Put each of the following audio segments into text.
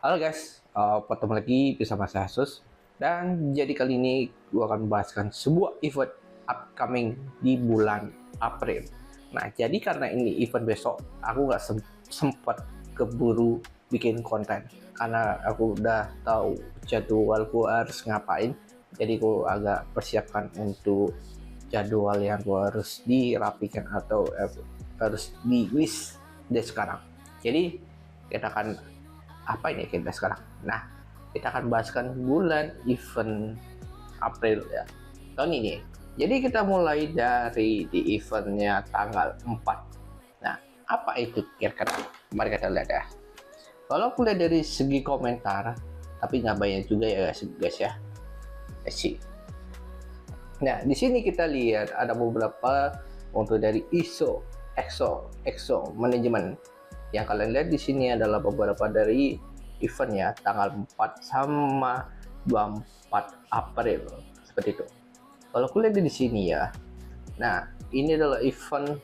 Halo guys, ketemu lagi bersama saya Asus. Dan jadi kali ini gue akan membahaskan sebuah event upcoming di bulan April. Nah, jadi karena ini event besok, aku nggak sempat keburu bikin konten karena aku udah tahu jadwalku harus ngapain. Jadi aku agak persiapkan untuk jadwal yang gue harus dirapikan atau harus di list dari sekarang. Jadi kita akan apa ini kita sekarang. Nah, kita akan bahaskan bulan event April ya tahun ini. Jadi kita mulai dari di eventnya tanggal 4. Nah, apa itu kira-kira? Mari kita lihat ya. Kalau aku lihat dari segi komentar, tapi nggak banyak juga ya guys ya. Let's see. Nah, di sini kita lihat ada beberapa untuk dari EXO manajemen. Yang kalian lihat di sini adalah beberapa dari eventnya tanggal 4 sama 24 April seperti itu. Kalau kulihat di sini ya, nah ini adalah event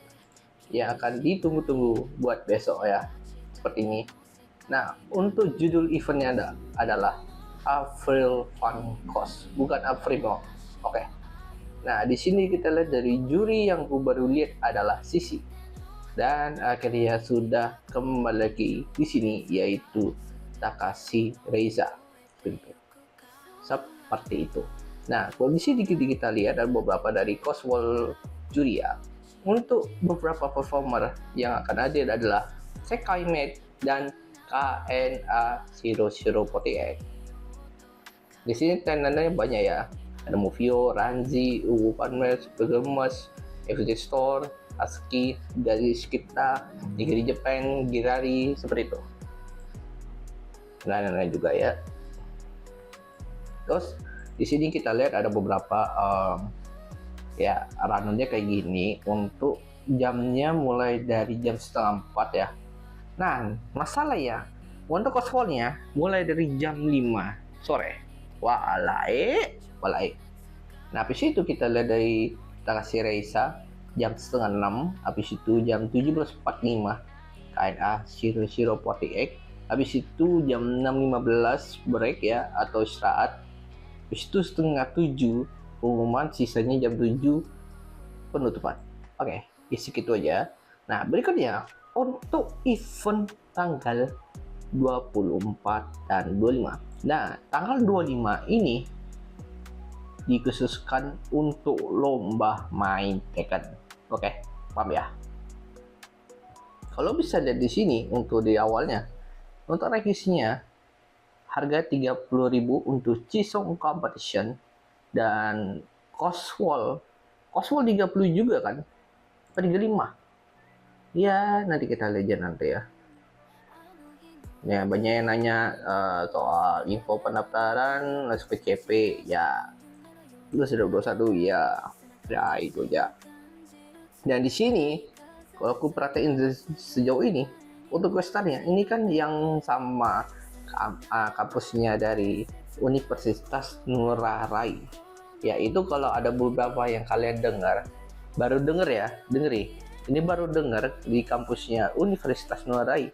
yang akan ditunggu-tunggu buat besok ya, seperti ini. Nah, untuk judul eventnya adalah April Fun Cost, bukan April Mo. Oke. Nah, di sini kita lihat dari juri yang ku baru lihat adalah Sisi. Dan akhirnya sudah kembali lagi di sini yaitu Takashi Reiza. Seperti itu. Nah, kondisi kita lihat ada beberapa dari Coswell Juria. Untuk beberapa performer yang akan hadir adalah Sekai Med dan KNA 0048. Di sini tendannya banyak ya. Ada Movio, Ranzi, Uwu Panmes, Begemas, FJ Store, Aski, dari Skipta, Nigiri Jepang, Girari, seperti itu. Lain-lain juga ya. Terus di sini kita lihat ada beberapa ya runnya kayak gini untuk jamnya mulai dari jam setengah 4 ya. Nah, masalah ya untuk cosplay-nya mulai dari jam 5 sore. Walai. Nah, habis itu kita lihat dari Takashi Reisa jam setengah 6, habis itu jam 17.45 KNA 0048, habis itu jam 6.15 break ya atau istirahat, habis itu setengah 7 pengumuman, sisanya jam 7 penutupan. Oke, isi gitu aja. Nah, berikutnya untuk event tanggal 24 dan 25. Nah, tanggal 25 ini dikhususkan untuk lomba main Tekken. Oke, paham ya? Kalau bisa lihat di sini untuk di awalnya, untuk revisinya harga 30.000 untuk Chisong Competition dan Coswall 30 juga kan? 35. Ya, nanti kita lihat nanti ya. Ya, banyak yang nanya soal info pendaftaran SPCP ya. Itu sudah 21 ya. Ya, itu aja. Dan di sini kalau aku perhatiin sejauh ini untuk questarnya ini kan yang sama kampusnya dari Universitas Ngurah Rai. Ya, itu kalau ada beberapa yang kalian baru dengar ya, dengeri. Ini baru dengar di kampusnya Universitas Ngurah Rai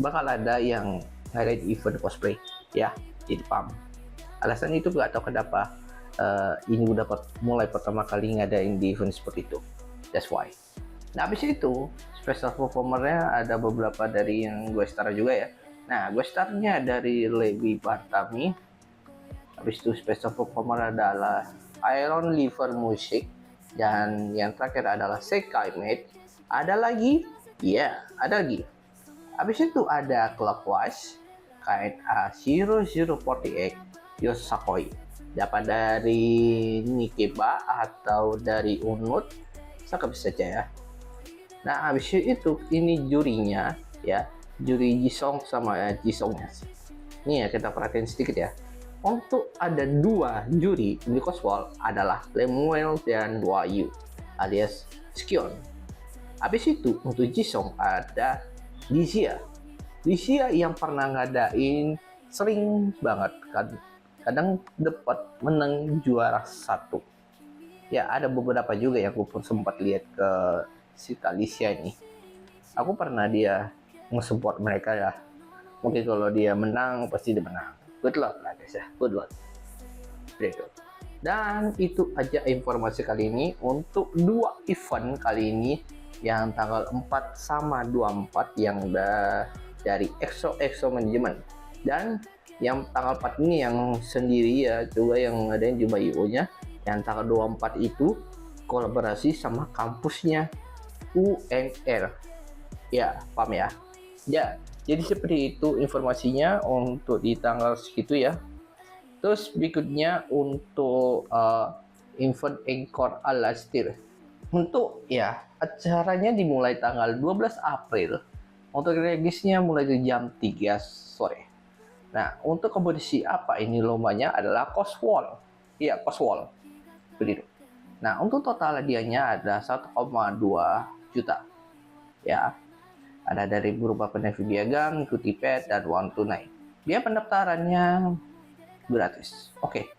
bakal ada yang ngadain event cosplay ya, jadi paham. Alasan itu gak tahu kenapa ini udah mulai pertama kali ngadain di event seperti itu. That's why. Nah, habis itu special performernya ada beberapa dari yang gue star juga ya. Nah, gue starnya dari Levi Bartami. Habis itu special performer adalah Iron Liver Music. Dan yang terakhir adalah Sekai Mate. Ada lagi? Ya, ada lagi. Habis itu ada Clockwise, KNA 0048, Yosakoi. Dapat dari Nikeba atau dari Unut, saya bisa saja ya. Nah, habis itu ini jurinya ya, juri Jisong sama Jisongnya. Ini ya kita perhatiin sedikit ya. Untuk ada dua juri di Coswall adalah Lemuel dan Wayu alias Skion. Habis itu untuk Jisong ada Lizia yang pernah ngadain sering banget kan, kadang dapat menang juara 1 ya. Ada beberapa juga yang aku pun sempat lihat ke si Alicia ini, aku pernah dia nge-support mereka ya, Mungkin kalau dia menang pasti dia menang. Good luck lah guys ya, good luck. Berikut. Dan itu aja informasi kali ini untuk 2 event kali ini yang tanggal 4 sama 24 yang dari EXO Management. Dan yang tanggal 4 ini yang sendiri ya, juga yang ada yang Jumba IO nya. Yang tanggal 24 itu kolaborasi sama kampusnya UNR. Ya, paham ya? Ya, jadi seperti itu informasinya untuk di tanggal segitu ya. Terus berikutnya untuk event Encore Alastir. Untuk ya acaranya dimulai tanggal 12 April. Untuk regisnya mulai dari jam 3 sore. Nah, untuk kompetisi apa ini lombanya adalah Coswall. Iya, Coswall. Begitu. Nah, untuk total hadiahnya ada 1,2 juta. Ya. Ada dari berupa pendamping piagam, ikuti pet, dan uang tunai. Biaya pendaftarannya gratis. Oke.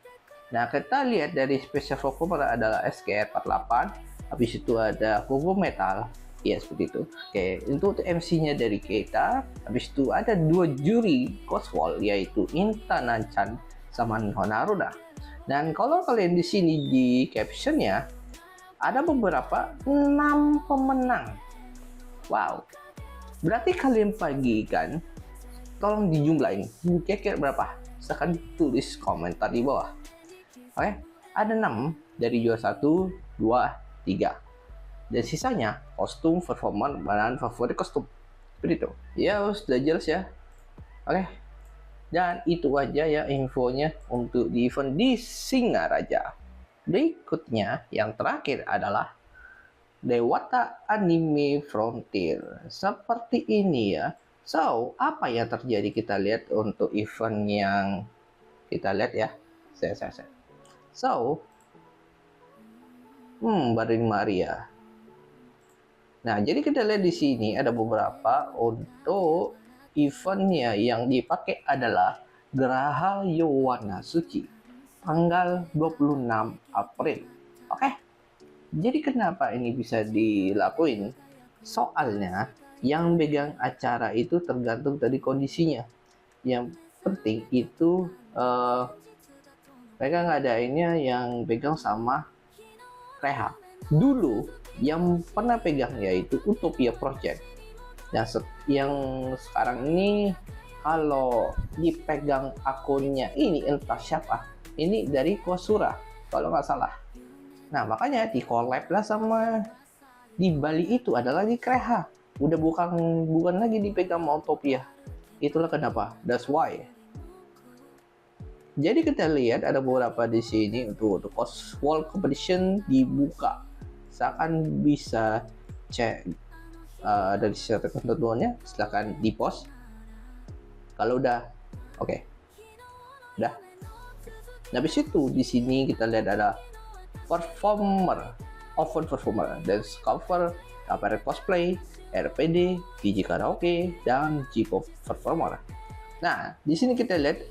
Nah, kita lihat dari special performer adalah SKR 48. Habis itu ada Gogo Metal. Ya, seperti itu. Oke, untuk MC-nya dari kita. Habis itu ada 2 juri Coswall, yaitu Intan Nanchan sama Honaruda. Dan kalau kalian di sini di captionnya ada beberapa 6 pemenang. Wow. Berarti kalian bagikan, tolong dijumlahin. Kira-kira berapa? Silahkan tulis komentar di bawah. Oke, ada 6 dari juara 1, 2, 3. Dan sisanya kostum, performer, dan favorit kostum. Seperti itu. Ya, sudah jelas ya. Oke. Dan itu aja ya infonya untuk di event di Singaraja. Berikutnya, yang terakhir adalah Dewata Anime Frontier. Seperti ini ya. So, apa yang terjadi kita lihat untuk event yang kita lihat ya. Saya. So, Baring Maria. Nah, jadi kita lihat di sini ada beberapa untuk eventnya yang dipakai adalah Geraha Yowana Suci tanggal 26 April. Oke. Jadi kenapa ini bisa dilakuin? Soalnya yang pegang acara itu tergantung dari kondisinya. Yang penting itu mereka ngadainnya yang pegang sama Reha. Dulu yang pernah pegang yaitu Utopia Project. Yang sekarang ini kalau dipegang akunnya ini entah siapa. Ini dari Kosura kalau nggak salah. Nah makanya di collab lah sama di Bali itu adalah di Kreha. Udah bukan lagi dipegang sama Utopia. Itulah kenapa. That's why. Jadi kita lihat ada beberapa di sini untuk Coswall Competition dibuka. Seakan bisa cek dari sisi ketentuannya, silahkan di post. Kalau udah, oke. Udah. Nah, habis itu di sini kita lihat ada performer, open performer, dance cover, kabar cosplay, RPD, VJ karaoke, dan J-pop performer. Nah, di sini kita lihat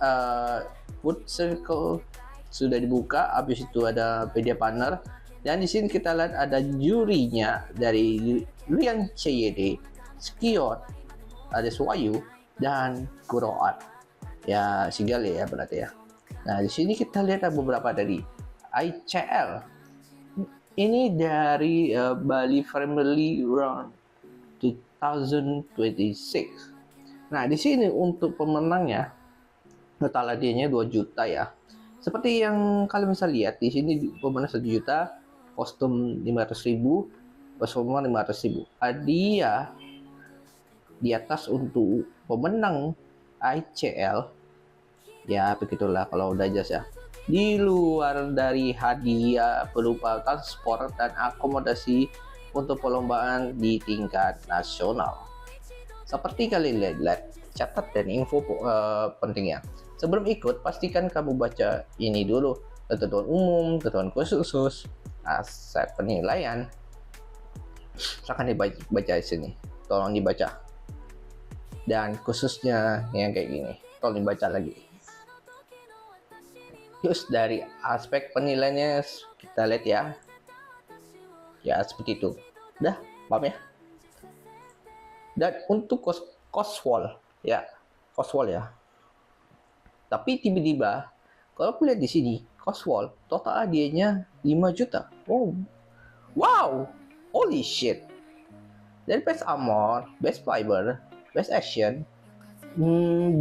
food circle sudah dibuka, habis itu ada media partner, dan di sini kita lihat ada jurinya dari Lian CYD, Skiot, ada Swayu, dan Kuroat. Ya, Sigali ya berarti ya. Nah, di sini kita lihat ada beberapa dari ICL. Ini dari Bali Family Round 2026. Nah, di sini untuk pemenangnya total hadiahnya 2 juta ya. Seperti yang kalian bisa lihat di sini pemenang 1 juta, kostum 500.000, performer 500.000. Hadiah di atas untuk pemenang ICL. Ya, begitulah kalau udah jelas ya. Di luar dari hadiah berupa transport dan akomodasi untuk perlombaan di tingkat nasional. Seperti kalian lihat, catat dan info pentingnya. Sebelum ikut, pastikan kamu baca ini dulu. Ketentuan umum, ketentuan khusus, aspek penilaian. Silahkan dibaca di sini. Tolong dibaca. Dan khususnya yang kayak gini, tolong dibaca lagi. Terus dari aspek penilaiannya kita lihat ya. Ya, seperti itu. Udah, paham ya? Dan untuk Coswall, ya, Coswall ya. Tapi tiba-tiba kalau aku lihat di sini Coswall total hadiahnya 5 juta. Oh, wow, holy shit. Dari Best Armor, Best Fiber, Best Action,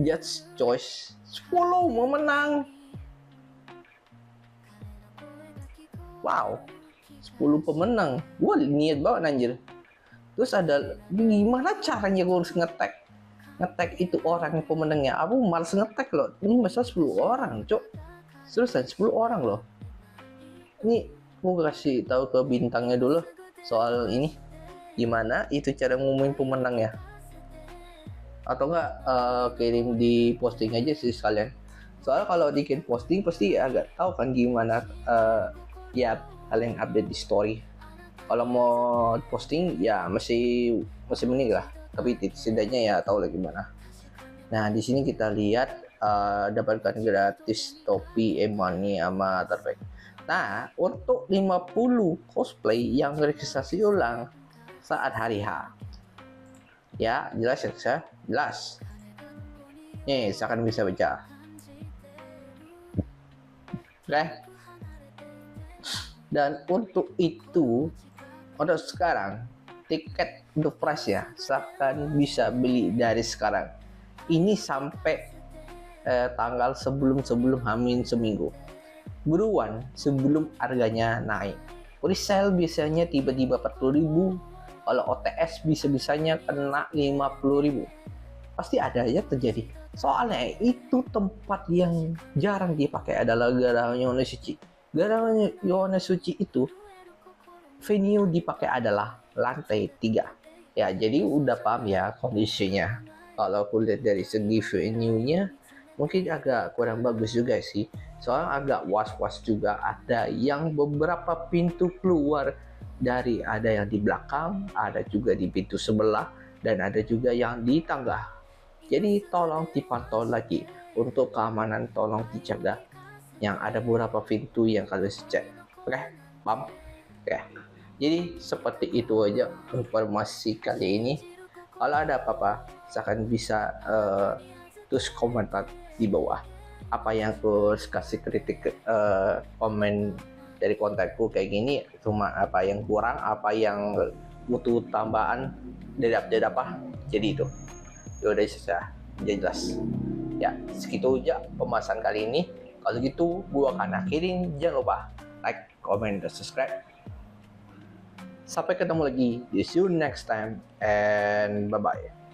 Judge Choice 10 memenang. Wow, 10 pemenang. Gue niat banget anjir. Terus ada, gimana caranya gue harus ngetek itu orang pemenangnya. Aku males ngetek loh. Ini masalah 10 orang, cok. Seriusan 10 orang loh. Ini gue kasih tahu ke bintangnya dulu soal ini. Gimana itu cara ngumumin pemenangnya. Atau enggak kirim di posting aja sih sekalian. Soalnya kalau bikin posting pasti agak tahu kan gimana ya kalian update di story. Kalau mau posting ya masih mending lah, tapi setidaknya ya tahu lah gimana. Nah di sini kita lihat dapatkan gratis topi Emani sama terbaik. Nah untuk 50 cosplay yang registrasi ulang saat hari H, ya jelas ya, jelas. Nih seakan bisa baca. Oke. Dan untuk itu, untuk sekarang tiket untuk price ya silahkan bisa beli dari sekarang. Ini sampai tanggal sebelum Hamin seminggu. Buruan sebelum harganya naik. Resale biasanya tiba-tiba 40.000. Kalau OTS bisa-bisanya kena 50.000. Pasti ada aja terjadi. Soalnya itu tempat yang jarang dipakai adalah Garaha Yonesuchi. Garaha Yonesuchi itu venue dipakai adalah lantai 3. Ya, jadi udah paham ya kondisinya. Kalau aku lihat dari segi venue-nya mungkin agak kurang bagus juga sih. Soalnya agak was-was juga. Ada yang beberapa pintu keluar dari, ada yang di belakang, ada juga di pintu sebelah, dan ada juga yang di tangga. Jadi tolong dipantau lagi untuk keamanan, tolong dijaga. Yang ada beberapa pintu yang kalian cek. Oke, paham? Oke. Jadi seperti itu aja informasi kali ini. Kalau ada apa-apa, silahkan bisa tulis komentar di bawah. Apa yang aku kasih kritik komen dari kontenku kayak gini, cuma apa yang kurang, apa yang butuh tambahan dari update apa, jadi itu. Ya udah sudah jelas. Ya segitu aja pembahasan kali ini. Kalau gitu gua akan akhirin. Jangan lupa like, comment, dan subscribe. Sampai ketemu lagi. See you next time and bye bye.